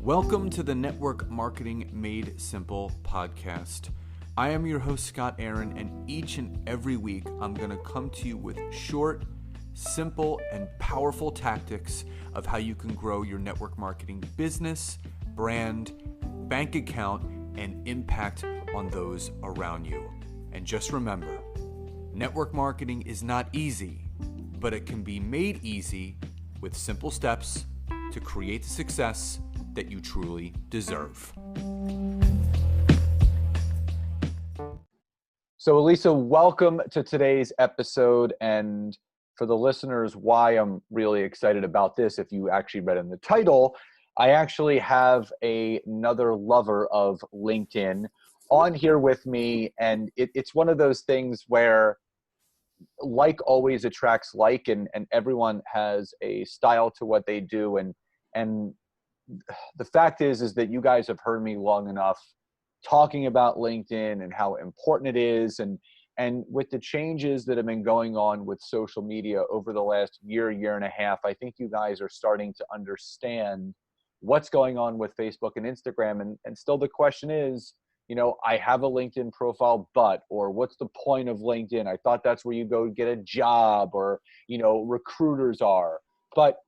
Welcome to the Network Marketing Made Simple podcast. I am your host, Scott Aaron, and each and every week I'm going to come to you with short, simple, and powerful tactics of how you can grow your network marketing business, brand, bank account, and impact on those around you. And just remember, network marketing is not easy, but it can be made easy with simple steps to create the success that you truly deserve. So Elisa, welcome to today's episode. And for the listeners, why I'm really excited about this, if you actually read in the title, I actually have another lover of LinkedIn on here with me. And it's one of those things where like always attracts like, and everyone has a style to what they do. And the fact is that you guys have heard me long enough talking about LinkedIn and how important it is. And with the changes that have been going on with social media over the last year and a half, I think you guys are starting to understand what's going on with Facebook and Instagram. And still the question is, you know, I have a LinkedIn profile, or what's the point of LinkedIn? I thought that's where you go get a job, or, you know, recruiters are. But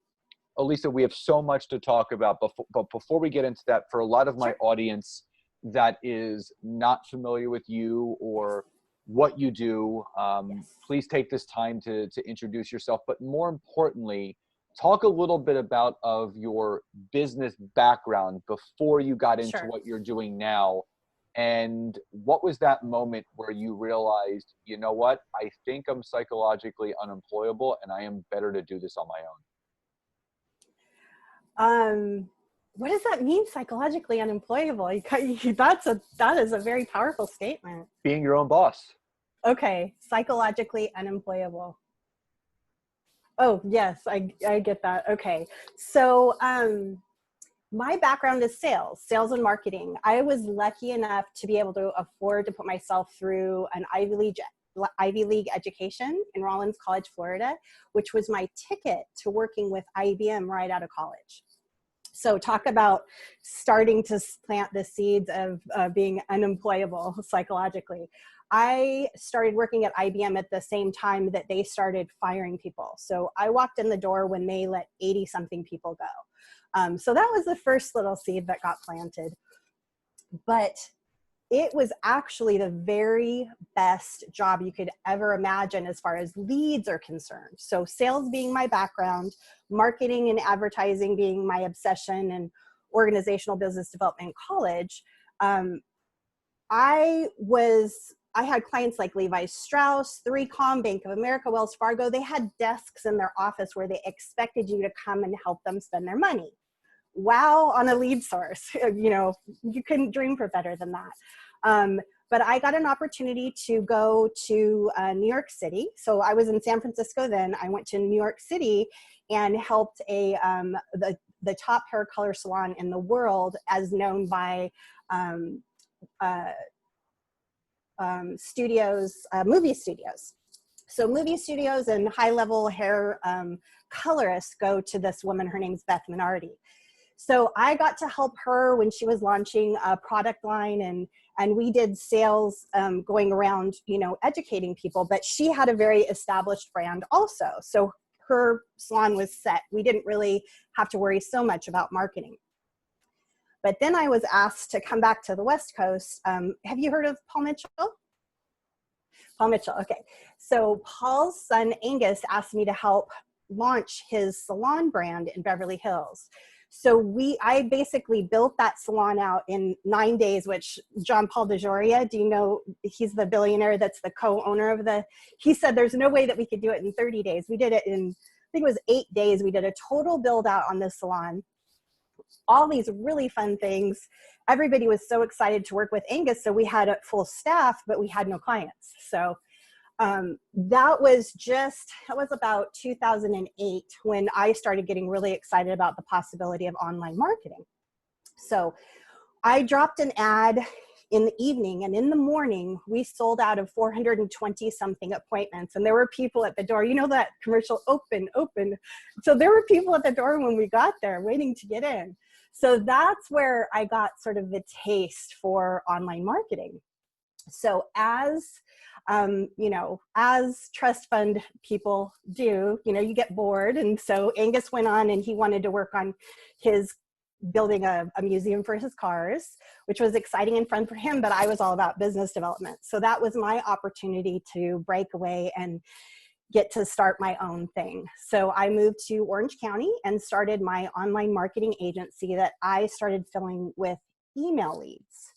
Elisa, we have so much to talk about, but before we get into that, for a lot of my audience that is not familiar with you or what you do, please take this time to introduce yourself. But more importantly, talk a little bit about your business background before you got into what you're doing now. And what was that moment where you realized, you know what, I think I'm psychologically unemployable and I am better to do this on my own? What does that mean, psychologically unemployable? That is a very powerful statement. Being your own boss. Okay, psychologically unemployable. Oh, yes, I get that. Okay, so my background is sales and marketing. I was lucky enough to be able to afford to put myself through an Ivy League education in Rollins College, Florida, which was my ticket to working with IBM right out of college. So talk about starting to plant the seeds of being unemployable psychologically. I started working at IBM at the same time that they started firing people. So I walked in the door when they let 80-something people go. So that was the first little seed that got planted. But it was actually the very best job you could ever imagine as far as leads are concerned. So sales being my background, marketing and advertising being my obsession, and organizational business development in college, I had clients like Levi Strauss, 3Com, Bank of America, Wells Fargo. They had desks in their office where they expected you to come and help them spend their money. Wow, on a lead source. You know, you couldn't dream for better than that. But I got an opportunity to go to New York City. So I was in San Francisco then. I went to New York City and helped the top hair color salon in the world, as known by movie studios. So movie studios and high-level hair colorists go to this woman. Her name's Beth Minardi. So I got to help her when she was launching a product line, and we did sales going around, you know, educating people. But she had a very established brand also. So her salon was set. We didn't really have to worry so much about marketing. But then I was asked to come back to the West Coast. Have you heard of Paul Mitchell? Paul Mitchell, okay. So Paul's son, Angus, asked me to help launch his salon brand in Beverly Hills. So I basically built that salon out in 9 days, which John Paul DeJoria, do you know, he's the billionaire that's the co-owner of he said there's no way that we could do it in 30 days. We did it in, I think it was 8 days. We did a total build out on this salon. All these really fun things. Everybody was so excited to work with Angus. So we had a full staff, but we had no clients. So that was about 2008 when I started getting really excited about the possibility of online marketing. So I dropped an ad in the evening, and in the morning we sold out of 420 something appointments, and there were people at the door. You know that commercial, open. So there were people at the door when we got there waiting to get in. So that's where I got sort of the taste for online marketing. So as as trust fund people do, you get bored. And so Angus went on and he wanted to work on his building a museum for his cars, which was exciting and fun for him, but I was all about business development. So that was my opportunity to break away and get to start my own thing. So I moved to Orange County and started my online marketing agency that I started filling with email leads,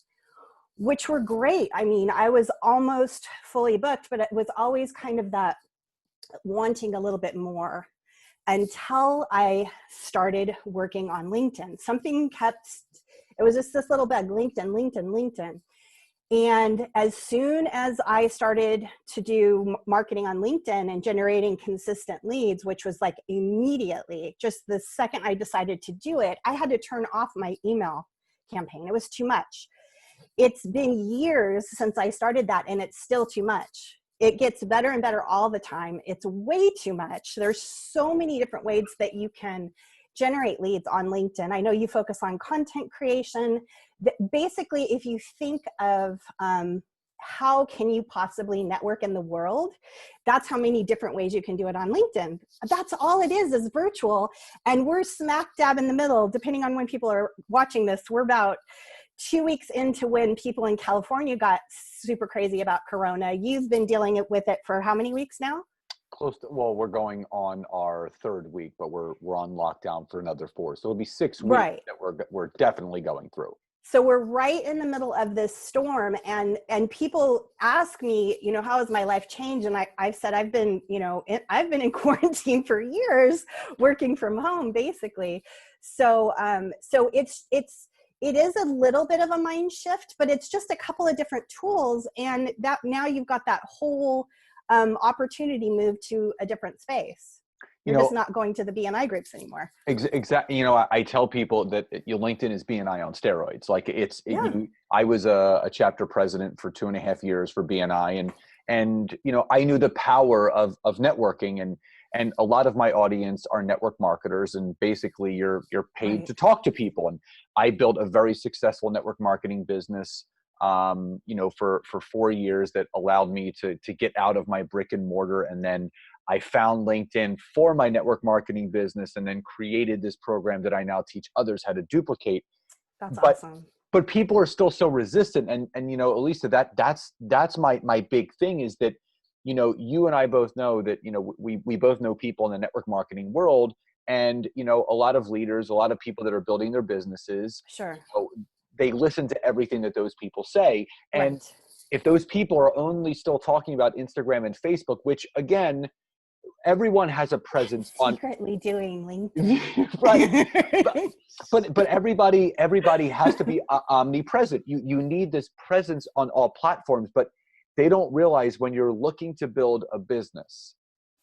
which were great. I mean, I was almost fully booked, but it was always kind of that wanting a little bit more until I started working on LinkedIn. It was just this little bug, LinkedIn. And as soon as I started to do marketing on LinkedIn and generating consistent leads, which was like immediately, just the second I decided to do it, I had to turn off my email campaign. It was too much. It's been years since I started that, and it's still too much. It gets better and better all the time. It's way too much. There's so many different ways that you can generate leads on LinkedIn. I know you focus on content creation. Basically, if you think of how can you possibly network in the world, that's how many different ways you can do it on LinkedIn. That's all it is virtual. And we're smack dab in the middle, depending on when people are watching this. We're about 2 weeks into when people in California got super crazy about Corona. You've been dealing with it for how many weeks now? Well, we're going on our third week, but we're on lockdown for another 4. So it'll be 6 weeks right. that we're definitely going through. So we're right in the middle of this storm, and people ask me, how has my life changed? And I've said I've been in quarantine for years, working from home, basically. So it is a little bit of a mind shift, but it's just a couple of different tools, and that now you've got that whole opportunity moved to a different space. You're just not going to the BNI groups anymore. Exactly. I tell people that your LinkedIn is BNI on steroids. Like I was a chapter president for 2.5 years for BNI, and I knew the power of networking, and a lot of my audience are network marketers, and basically you're paid right. to talk to people. And I built a very successful network marketing business, for 4 years that allowed me to get out of my brick and mortar. And then I found LinkedIn for my network marketing business, and then created this program that I now teach others how to duplicate. That's awesome. But people are still so resistant. And Elisa, that's my big thing is that, you and I both know that, we both know people in the network marketing world, and, a lot of leaders, a lot of people that are building their businesses, sure, they listen to everything that those people say. And right. if those people are only still talking about Instagram and Facebook, which again, everyone has a presence on secretly doing LinkedIn. right. But everybody has to be omnipresent. You need this presence on all platforms, but they don't realize when you're looking to build a business,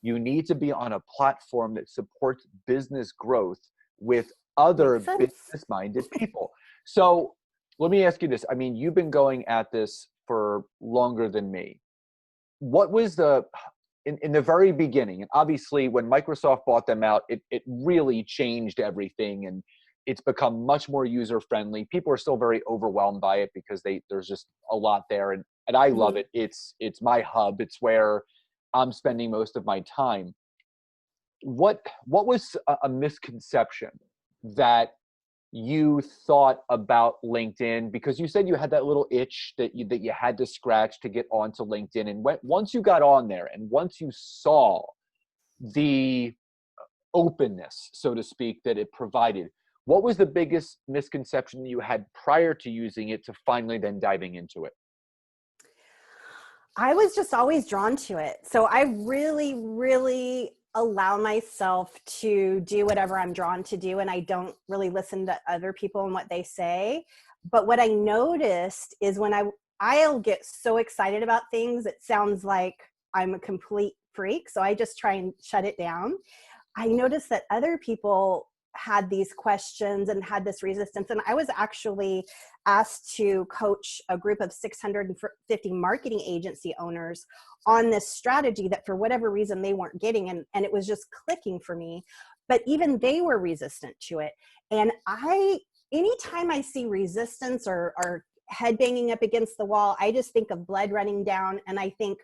you need to be on a platform that supports business growth with other business-minded people. So let me ask you this. I mean, you've been going at this for longer than me. What was in the very beginning, and obviously when Microsoft bought them out, it really changed everything, and it's become much more user-friendly. People are still very overwhelmed by it because there's just a lot there, and I love it. It's my hub. It's where I'm spending most of my time. What was a misconception that you thought about LinkedIn? Because you said you had that little itch that you had to scratch to get onto LinkedIn. And once you got on there, and once you saw the openness, so to speak, that it provided, what was the biggest misconception you had prior to using it to finally then diving into it? I was just always drawn to it. So I really, really allow myself to do whatever I'm drawn to do, and I don't really listen to other people and what they say. But what I noticed is when I'll get so excited about things, it sounds like I'm a complete freak, so I just try and shut it down. I noticed that other people had these questions and had this resistance, and I was actually asked to coach a group of 650 marketing agency owners on this strategy that for whatever reason they weren't getting, and it was just clicking for me. But even they were resistant to it. And I anytime I see resistance or head banging up against the wall, I just think of blood running down, and I think,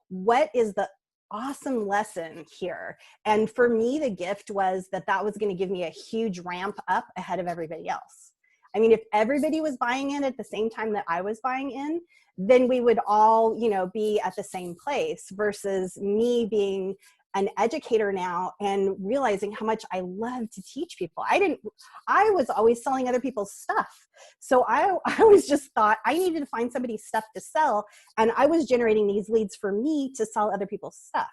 what is the awesome lesson here? And for me, the gift was that was going to give me a huge ramp up ahead of everybody else. I mean, if everybody was buying in at the same time that I was buying in, then we would all, be at the same place, versus me being an educator now and realizing how much I love to teach people. I was always selling other people's stuff. So I always just thought I needed to find somebody's stuff to sell. And I was generating these leads for me to sell other people's stuff.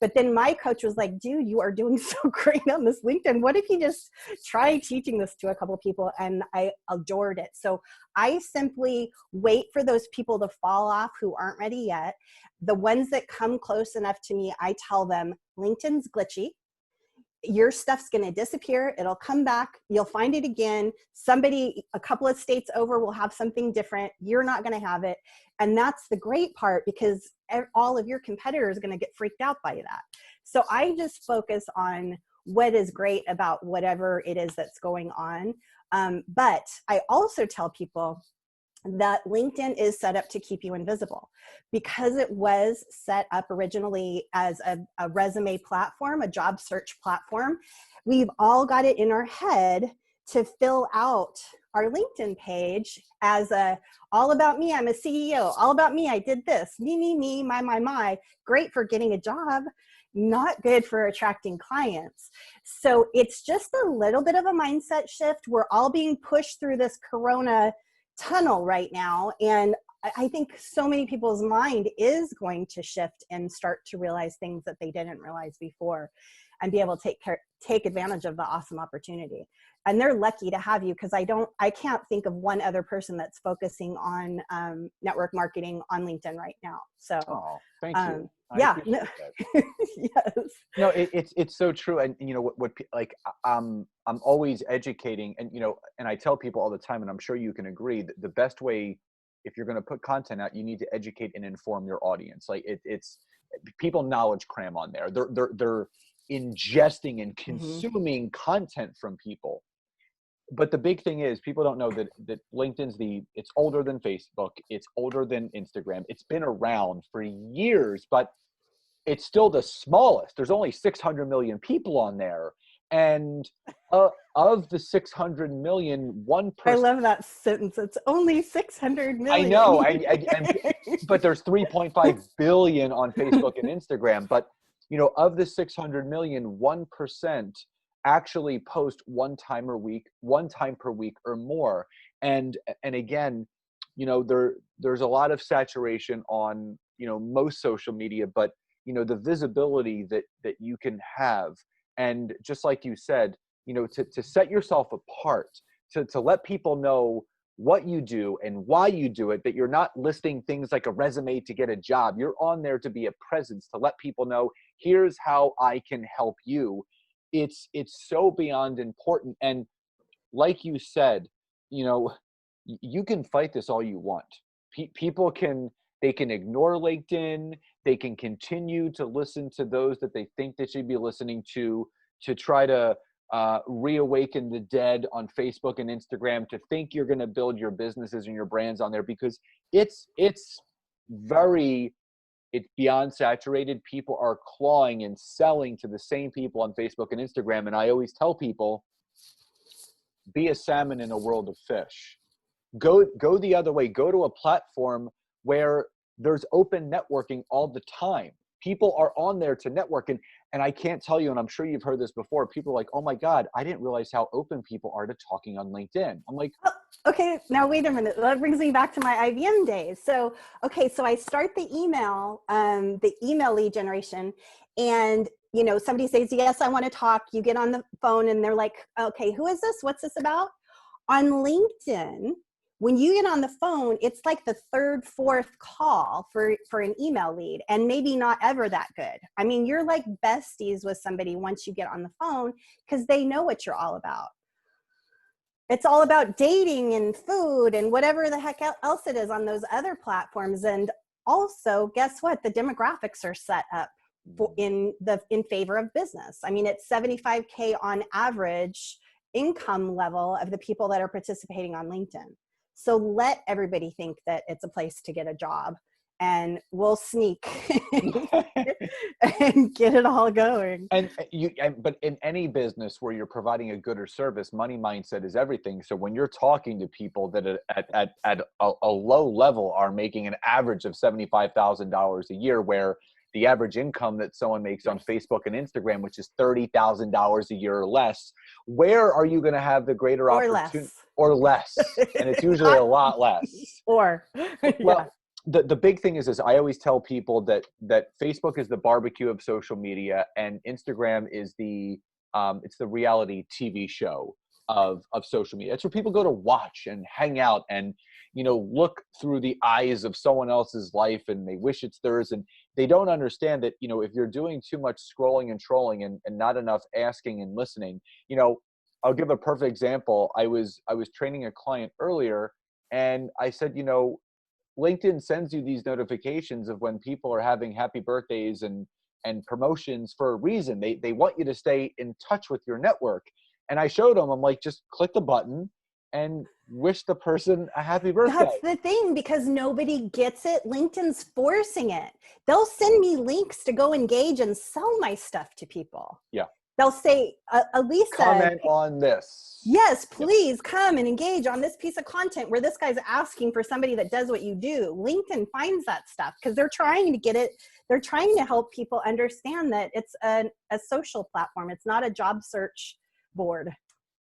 But then my coach was like, dude, you are doing so great on this LinkedIn. What if you just try teaching this to a couple of people? And I adored it. So I simply wait for those people to fall off who aren't ready yet. The ones that come close enough to me, I tell them, LinkedIn's glitchy. Your stuff's going to disappear. It'll come back. You'll find it again. Somebody a couple of states over will have something different. You're not going to have it. And that's the great part, because all of your competitors are going to get freaked out by that. So I just focus on what is great about whatever it is that's going on. But I also tell people that LinkedIn is set up to keep you invisible, because it was set up originally as a resume platform, a job search platform. We've all got it in our head to fill out our LinkedIn page as all about me, I'm a CEO, all about me, I did this, me, my, great for getting a job, not good for attracting clients. So it's just a little bit of a mindset shift. We're all being pushed through this Corona tunnel right now, and I think so many people's mind is going to shift and start to realize things that they didn't realize before, and be able to take advantage of the awesome opportunity. And they're lucky to have you, because I can't think of one other person that's focusing on network marketing on LinkedIn right now. So thank you. Yeah. No. Yes. No, it's so true. And what like I'm always educating, and and I tell people all the time, and I'm sure you can agree, that the best way, if you're going to put content out, you need to educate and inform your audience. Like it's people knowledge cram on there. They're ingesting and consuming content from people. But the big thing is, people don't know that LinkedIn's it's older than Facebook. It's older than Instagram. It's been around for years, but it's still the smallest. There's only 600 million people on there. And of the 600 million, 1%. I love that sentence. It's only 600 million. I know. But there's 3.5 billion on Facebook and Instagram. But, of the 600 million, 1% actually post one time per week or more. And again, there's a lot of saturation on, most social media, but the visibility that you can have, and just like you said, to set yourself apart, to let people know what you do and why you do it, that you're not listing things like a resume to get a job. You're on there to be a presence, to let people know, here's how I can help you. It's so beyond important. And like you said, you can fight this all you want. People can ignore LinkedIn. They can continue to listen to those that they think they should be listening to try to reawaken the dead on Facebook and Instagram, to think you're going to build your businesses and your brands on there, because it's beyond saturated. People are clawing and selling to the same people on Facebook and Instagram. And I always tell people, be a salmon in a world of fish. Go the other way. Go to a platform where there's open networking all the time. People are on there to network. And I can't tell you, and I'm sure you've heard this before, people are like, oh my God, I didn't realize how open people are to talking on LinkedIn. I'm like, okay, now wait a minute. That brings me back to my IBM days. So I start the email lead generation, and somebody says, yes, I want to talk. You get on the phone and they're like, okay, who is this? What's this about? On LinkedIn, when you get on the phone, it's like the third, fourth call for an email lead, and maybe not ever that good. I mean, you're like besties with somebody once you get on the phone, because they know what you're all about. It's all about dating and food and whatever the heck else it is on those other platforms. And also, guess what? The demographics are set up in favor of business. I mean, it's 75K on average income level of the people that are participating on LinkedIn. So let everybody think that it's a place to get a job, and we'll sneak and get it all going. But in any business where you're providing a good or service, money mindset is everything. So when you're talking to people that at a low level are making an average of $75,000 a year, where the average income that someone makes on Facebook and Instagram, which is $30,000 a year or less, where are you going to have the greater opportunity? Or less. And it's usually a lot less. Well, yeah. The big thing is I always tell people that Facebook is the barbecue of social media, and Instagram is it's the reality TV show of social media. It's where people go to watch and hang out and, look through the eyes of someone else's life, and they wish it's theirs. And they don't understand that, if you're doing too much scrolling and trolling and not enough asking and listening, I'll give a perfect example. I was training a client earlier, and I said, LinkedIn sends you these notifications of when people are having happy birthdays and promotions for a reason. They want you to stay in touch with your network. And I showed them, I'm like, just click the button and wish the person a happy birthday. That's the thing, because nobody gets it. LinkedIn's forcing it. They'll send me links to go engage and sell my stuff to people. Yeah. They'll say, Elisa, comment on this. Yes, please come and engage on this piece of content where this guy's asking for somebody that does what you do. LinkedIn finds that stuff because they're trying to get it. They're trying to help people understand that it's a social platform. It's not a job search board.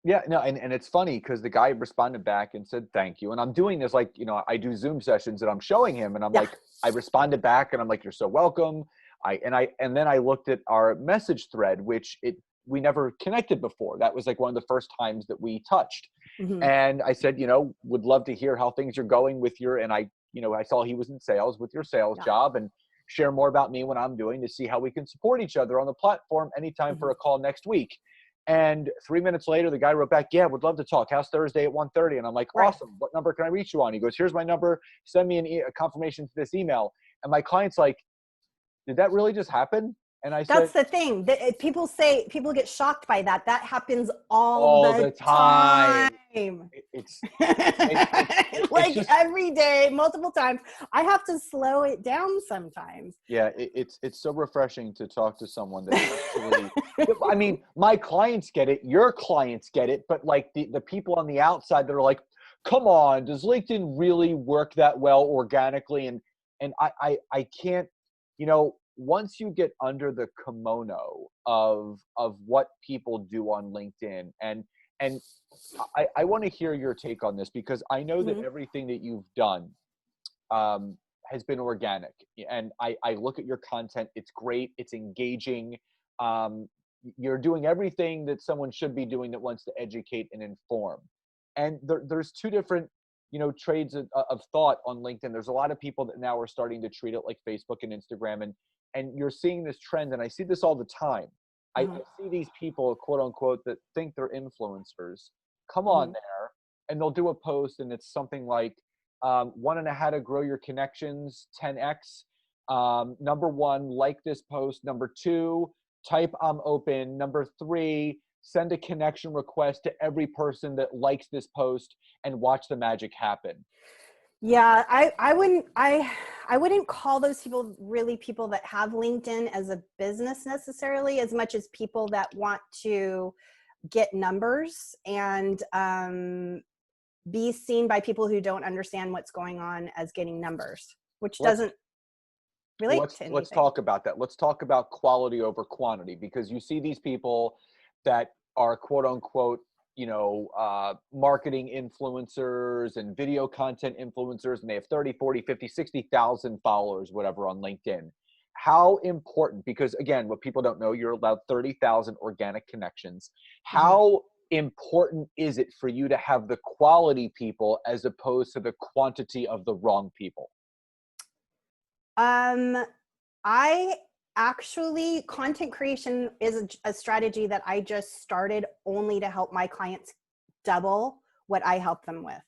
Yeah, no, and it's funny because the guy responded back and said, thank you. And I'm doing this like, I do Zoom sessions and I'm showing him, and I'm like, I responded back and I'm like, you're so welcome. And then I looked at our message thread, which we never connected before. That was like one of the first times that we touched. Mm-hmm. And I said, would love to hear how things are going with and I saw he was in sales with your sales job, and share more about me, what I'm doing, to see how we can support each other on the platform anytime for a call next week. And 3 minutes later, the guy wrote back, yeah, would love to talk. How's Thursday at 1:30? And I'm like, awesome. What number can I reach you on? He goes, here's my number. Send me a confirmation to this email. And my client's like, did that really just happen? And I said, that's the thing. People get shocked by that. That happens all the time. It's like just, every day, multiple times. I have to slow it down sometimes. Yeah, it's so refreshing to talk to someone that actually, I mean, my clients get it, your clients get it, but like the people on the outside that are like, come on, does LinkedIn really work that well organically? And I can't, once you get under the kimono of what people do on LinkedIn, and I want to hear your take on this, because I know that everything that you've done has been organic, and I look at your content. It's great. It's engaging. You're doing everything that someone should be doing that wants to educate and inform. And there's two different, trades of thought on LinkedIn. There's a lot of people that now are starting to treat it like Facebook and Instagram, and you're seeing this trend, and I see this all the time. I see these people, quote unquote, that think they're influencers, come on there, and they'll do a post, and it's something like, want to know how to grow your connections 10x. Number 1, like this post. Number 2, type I'm open. Number 3, send a connection request to every person that likes this post, and watch the magic happen. Yeah, I wouldn't call those people really people that have LinkedIn as a business necessarily, as much as people that want to get numbers and be seen by people who don't understand what's going on as getting numbers, which doesn't relate to anything. Let's talk about that. Let's talk about quality over quantity, because you see these people that are, quote unquote, marketing influencers and video content influencers, and they have 30, 40, 50, 60,000 followers, whatever, on LinkedIn. How important, because again, what people don't know, you're allowed 30,000 organic connections. How important is it for you to have the quality people as opposed to the quantity of the wrong people? Actually, content creation is a strategy that I just started only to help my clients double what I help them with.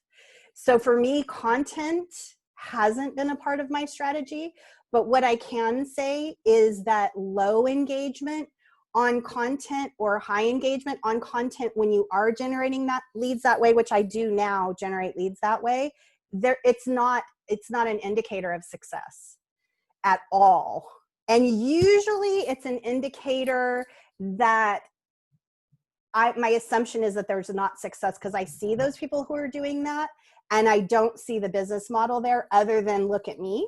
So for me, content hasn't been a part of my strategy, but what I can say is that low engagement on content or high engagement on content when you are generating that leads that way, which I do now generate leads that way, it's not an indicator of success at all. And usually it's an indicator that my assumption is that there's not success, because I see those people who are doing that and I don't see the business model there other than look at me.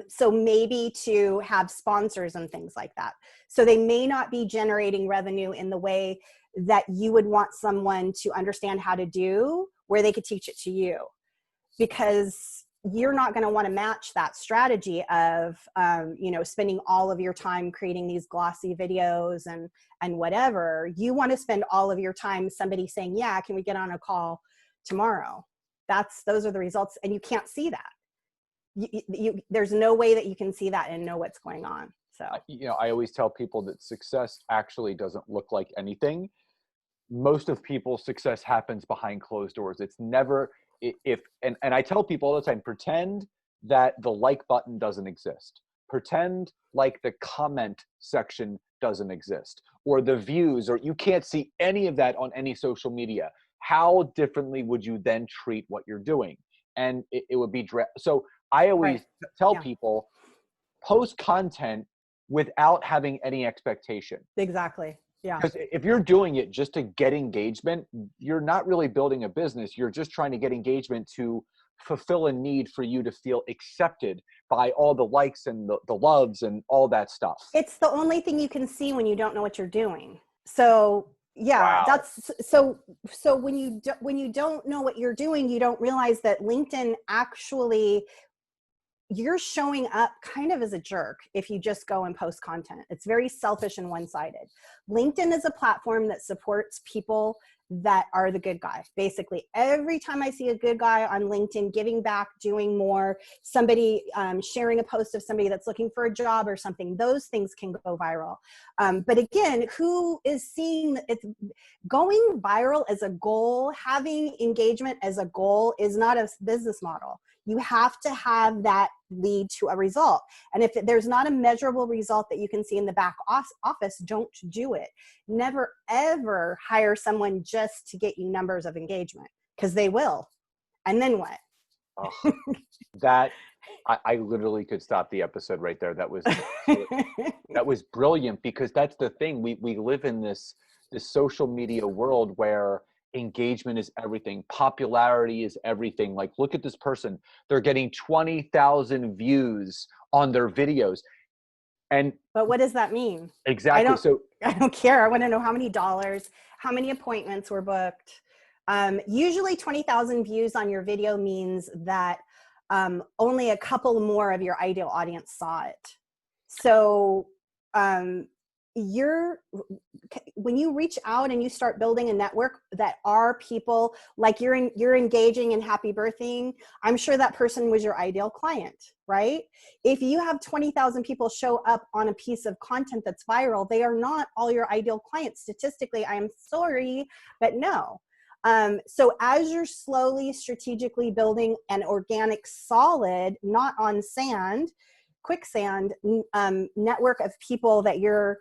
So maybe to have sponsors and things like that. So they may not be generating revenue in the way that you would want someone to understand how to do, where they could teach it to you, because you're not going to want to match that strategy of, spending all of your time creating these glossy videos and whatever. You want to spend all of your time somebody saying, yeah, can we get on a call tomorrow? Those are the results. And you can't see that. There's no way that you can see that and know what's going on. So, I always tell people that success actually doesn't look like anything. Most of people's success happens behind closed doors. It's never, and I tell people all the time, pretend that the like button doesn't exist. Pretend like the comment section doesn't exist, or the views, or you can't see any of that on any social media. How differently would you then treat what you're doing? And it would be, so I always tell people, post content without having any expectation. Exactly. Yeah. Because if you're doing it just to get engagement, you're not really building a business. You're just trying to get engagement to fulfill a need for you to feel accepted by all the likes and the loves and all that stuff. It's the only thing you can see when you don't know what you're doing. So yeah, Wow. that's so when you don't know what you're doing, you don't realize that LinkedIn actually, you're showing up kind of as a jerk if you just go and post content. It's very selfish and one-sided. LinkedIn is a platform that supports people that are the good guy. Basically, every time I see a good guy on LinkedIn giving back, doing more, somebody sharing a post of somebody that's looking for a job or something, those things can go viral. But again, who is seeing it? Going viral as a goal, having engagement as a goal is not a business model. You have to have that lead to a result. And if there's not a measurable result that you can see in the back office, don't do it. Never, ever hire someone just to get you numbers of engagement, because they will. And then what? Oh, that I literally could stop the episode right there. That was brilliant, because that's the thing. We live in this social media world where engagement is everything. Popularity is everything. Like, look at this person. They're getting 20,000 views on their videos. But what does that mean? Exactly. I don't care. I want to know how many dollars, how many appointments were booked. Usually 20,000 views on your video means that only a couple more of your ideal audience saw it. So when you reach out and you start building a network that are people like you're engaging in happy birthing, I'm sure that person was your ideal client, right? If you have 20,000 people show up on a piece of content that's viral, they are not all your ideal clients. Statistically, I am sorry, but no. So as you're slowly strategically building an organic, solid, not on sand, quicksand network of people that you're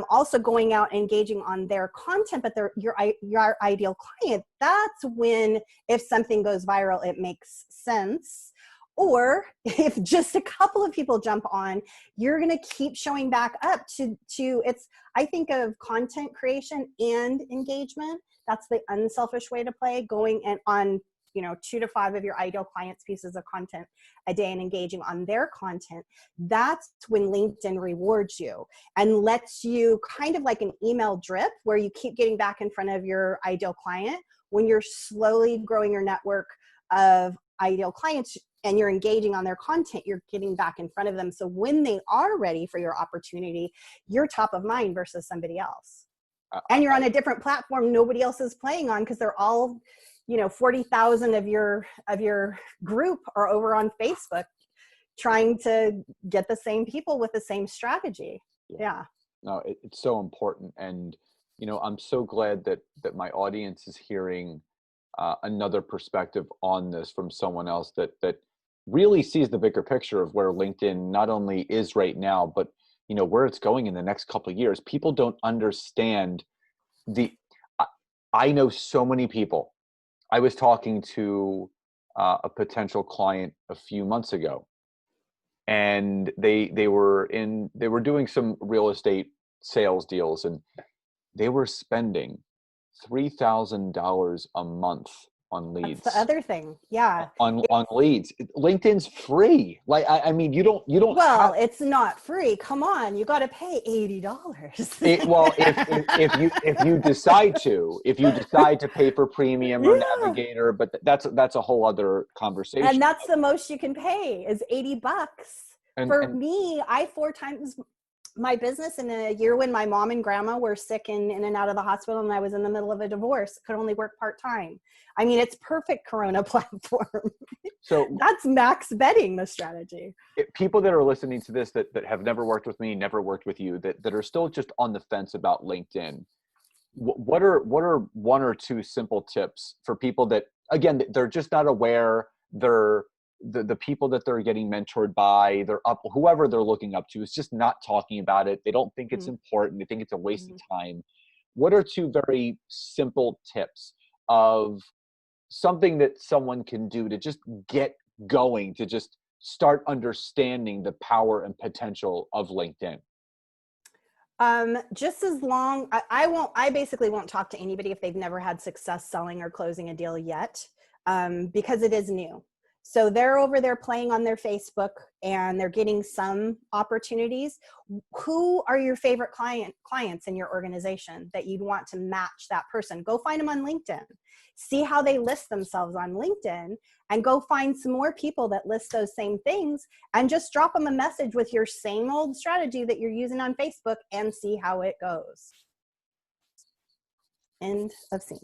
also going out and engaging on their content, but they're your ideal client, that's when, if something goes viral, it makes sense. Or if just a couple of people jump on, you're going to keep showing back up to it's, I think of content creation and engagement. That's the unselfish way to play, going and on 2 to 5 of your ideal clients' pieces of content a day and engaging on their content. That's when LinkedIn rewards you and lets you, kind of like an email drip, where you keep getting back in front of your ideal client. When you're slowly growing your network of ideal clients and you're engaging on their content, you're getting back in front of them. So when they are ready for your opportunity, you're top of mind versus somebody else. And you're on a different platform nobody else is playing on, because they're all 40,000 of your group are over on Facebook trying to get the same people with the same strategy. Yeah. No, it's so important. And, I'm so glad that my audience is hearing another perspective on this from someone else that really sees the bigger picture of where LinkedIn not only is right now, but where it's going in the next couple of years. People don't understand I know so many people. I was talking to a potential client a few months ago, and they were doing some real estate sales deals, and they were spending $3,000 a month on leads. That's the other thing. Yeah. On leads. LinkedIn's free. Like, I mean, you don't well, it's not free. Come on, you got to pay $80. Well, if you decide to pay for premium or Navigator, but that's a whole other conversation. And that's the most you can pay is $80. For me, I 4 times my business in a year when my mom and grandma were sick and in and out of the hospital, and I was in the middle of a divorce, could only work part-time. I mean, it's perfect Corona platform. So that's max betting the strategy. People that are listening to this that have never worked with me, never worked with you, that are still just on the fence about LinkedIn, what are 1 or 2 simple tips for people that, again, they're just not aware, they're the people that they're getting mentored by, whoever they're looking up to is just not talking about it. They don't think it's important. They think it's a waste of time. What are 2 very simple tips of something that someone can do to just get going, to just start understanding the power and potential of LinkedIn? Just as long, I basically won't talk to anybody if they've never had success selling or closing a deal yet, because it is new. So they're over there playing on their Facebook and they're getting some opportunities. Who are your favorite clients in your organization that you'd want to match that person? Go find them on LinkedIn. See how they list themselves on LinkedIn, and go find some more people that list those same things and just drop them a message with your same old strategy that you're using on Facebook and see how it goes. End of scene.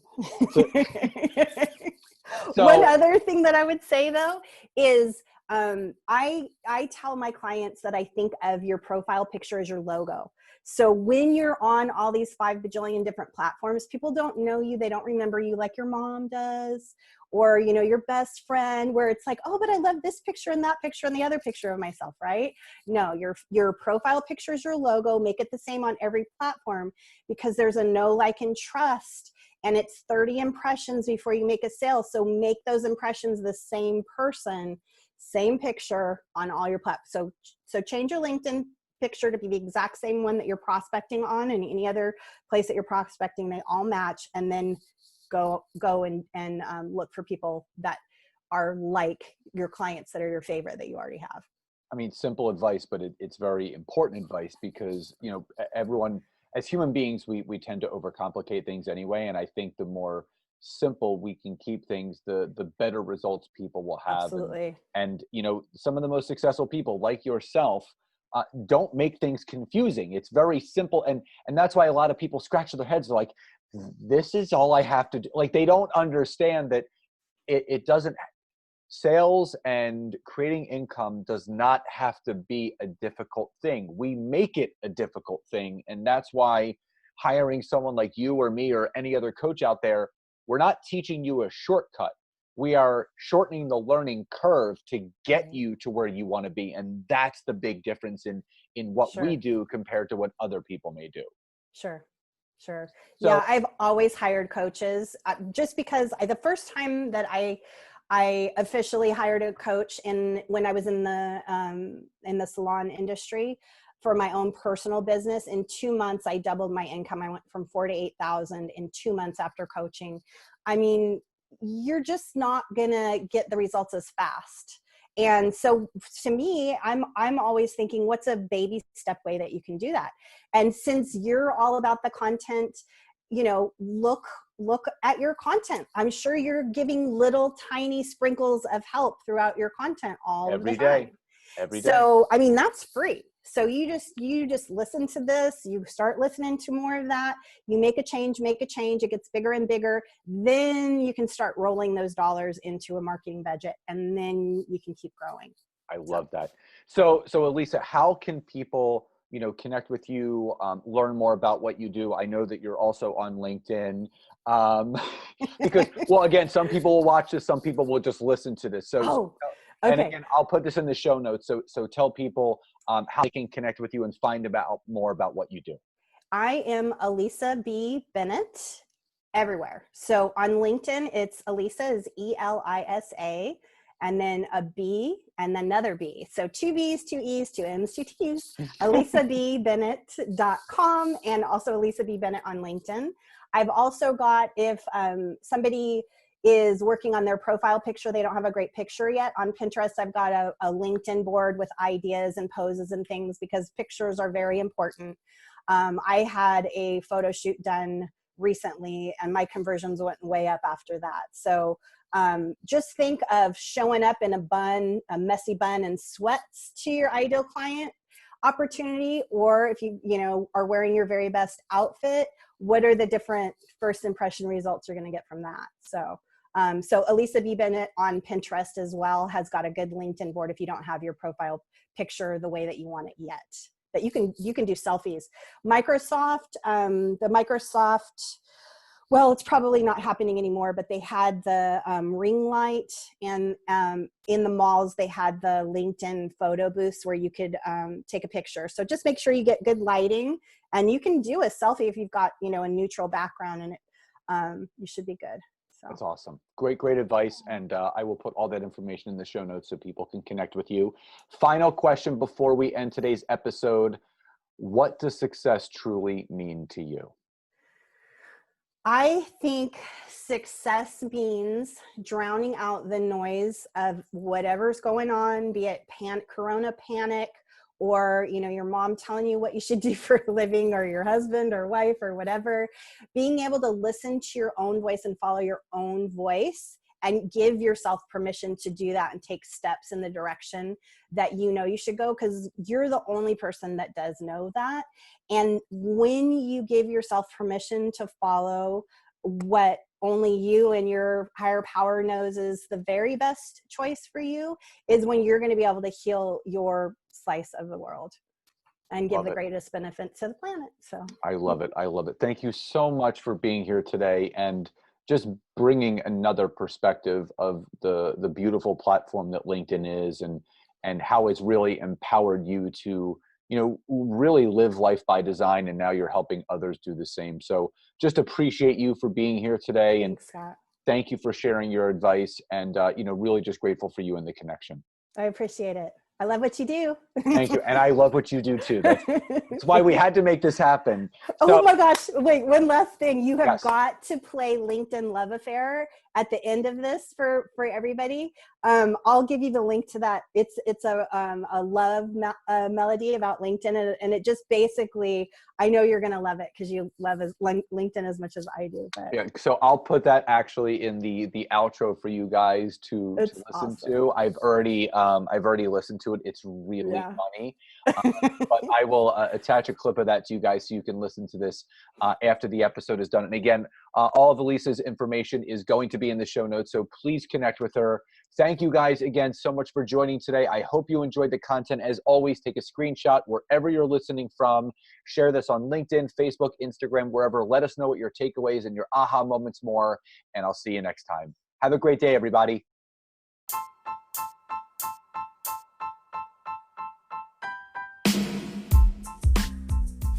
So, one other thing that I would say though is I tell my clients that I think of your profile picture as your logo. So when you're on all these 5 bajillion different platforms, people don't know you. They don't remember you like your mom does, or, your best friend, where it's like, oh, but I love this picture and that picture and the other picture of myself, right? No, your profile picture is your logo. Make it the same on every platform, because there's a know, like, and trust. And it's 30 impressions before you make a sale. So make those impressions the same person, same picture on all your platforms. So change your LinkedIn picture to be the exact same one that you're prospecting on, and any other place that you're prospecting, they all match. And then go and look for people that are like your clients that are your favorite that you already have. I mean, simple advice, but it's very important advice, because, everyone, as human beings, we tend to overcomplicate things anyway. And I think the more simple we can keep things, the better results people will have. Absolutely. And some of the most successful people, like yourself, don't make things confusing. It's very simple. And that's why a lot of people scratch their heads. They're like, this is all I have to do. Like, they don't understand that it doesn't, sales and creating income does not have to be a difficult thing. We make it a difficult thing. And that's why hiring someone like you or me or any other coach out there, we're not teaching you a shortcut. We are shortening the learning curve to get you to where you want to be. And that's the big difference in what we do compared to what other people may do. Sure. So, yeah, I've always hired coaches, just because the first time that I officially hired a coach when I was in the salon industry for my own personal business. In 2 months, I doubled my income. I went from $4,000 to $8,000 in 2 months after coaching. I mean, you're just not gonna get the results as fast. And so to me, I'm always thinking, what's a baby step way that you can do that? And since you're all about the content, look at your content. I'm sure you're giving little tiny sprinkles of help throughout your content every day. So, I mean, that's free. So you just listen to this, you start listening to more of that, you make a change, it gets bigger and bigger. Then you can start rolling those dollars into a marketing budget, and then you can keep growing. I love that. So Elisa, how can people, connect with you, learn more about what you do? I know that you're also on LinkedIn, because, well, again, some people will watch this, some people will just listen to this. So, okay. And again, I'll put this in the show notes. So tell people how they can connect with you and find about more about what you do. I am Elisa B. Bennett everywhere. So on LinkedIn, it's Elisa is Elisa, and then a B and another B. So 2 B's, 2 E's, 2 M's, 2 T's, elisabennett.com, and also Elisa B. Bennett on LinkedIn. I've also got, if somebody is working on their profile picture, they don't have a great picture yet, on Pinterest, I've got a LinkedIn board with ideas and poses and things, because pictures are very important. I had a photo shoot done recently and my conversions went way up after that. So just think of showing up in a messy bun and sweats to your ideal client opportunity, or if you are wearing your very best outfit, what are the different first impression results you're going to get from that? So Elisa B. Bennett on Pinterest as well has got a good LinkedIn board if you don't have your profile picture the way that you want it yet. That you can do selfies. Microsoft, well, it's probably not happening anymore, but they had the ring light, and in the malls they had the LinkedIn photo booths where you could take a picture. So just make sure you get good lighting, and you can do a selfie if you've got a neutral background, and you should be good. So. That's awesome. Great advice. And I will put all that information in the show notes so people can connect with you. Final question before we end today's episode. What does success truly mean to you? I think success means drowning out the noise of whatever's going on, be it corona panic, or your mom telling you what you should do for a living, or your husband or wife or whatever. Being able to listen to your own voice and follow your own voice, and give yourself permission to do that and take steps in the direction that you should go, because you're the only person that does know that. And when you give yourself permission to follow what only you and your higher power knows is the very best choice for you, is when you're going to be able to heal your slice of the world and give the greatest benefit to the planet. So I love it. Thank you so much for being here today, and just bringing another perspective of the beautiful platform that LinkedIn is, and how it's really empowered you to, really live life by design. And now you're helping others do the same. So just appreciate you for being here today. And thanks, Scott. Thank you for sharing your advice, and, really just grateful for you and the connection. I appreciate it. I love what you do. Thank you. And I love what you do too. That's why we had to make this happen. Oh my gosh. Wait, one last thing. You have Yes. got to play LinkedIn Love Affair at the end of this for everybody. I'll give you the link to that. It's a love melody about LinkedIn, and it just basically, I know you're going to love it because you love LinkedIn as much as I do. But. Yeah, so I'll put that actually in the outro for you guys to listen awesome. to. I've already listened to it. It's really funny. But I will attach a clip of that to you guys so you can listen to this after the episode is done. And again, all of Elisa's information is going to be in the show notes, so please connect with her. Thank you guys again so much for joining today. I hope you enjoyed the content. As always, take a screenshot wherever you're listening from. Share this on LinkedIn, Facebook, Instagram, wherever. Let us know what your takeaways and your aha moments more, and I'll see you next time. Have a great day, everybody.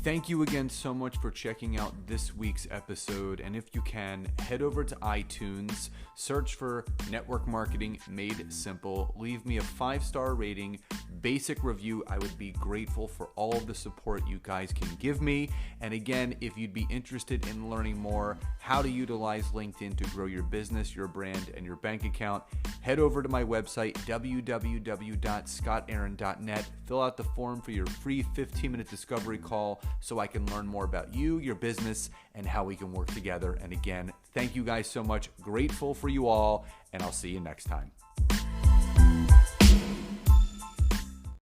Thank you again so much for checking out this week's episode. And if you can, head over to iTunes, search for Network Marketing Made Simple, leave me a 5-star rating, basic review. I would be grateful for all of the support you guys can give me. And again, if you'd be interested in learning more how to utilize LinkedIn to grow your business, your brand, and your bank account, head over to my website, www.scottaaron.net. Fill out the form for your free 15-minute discovery call so I can learn more about you, your business, and how we can work together. And again, thank you guys so much. Grateful for you all, and I'll see you next time.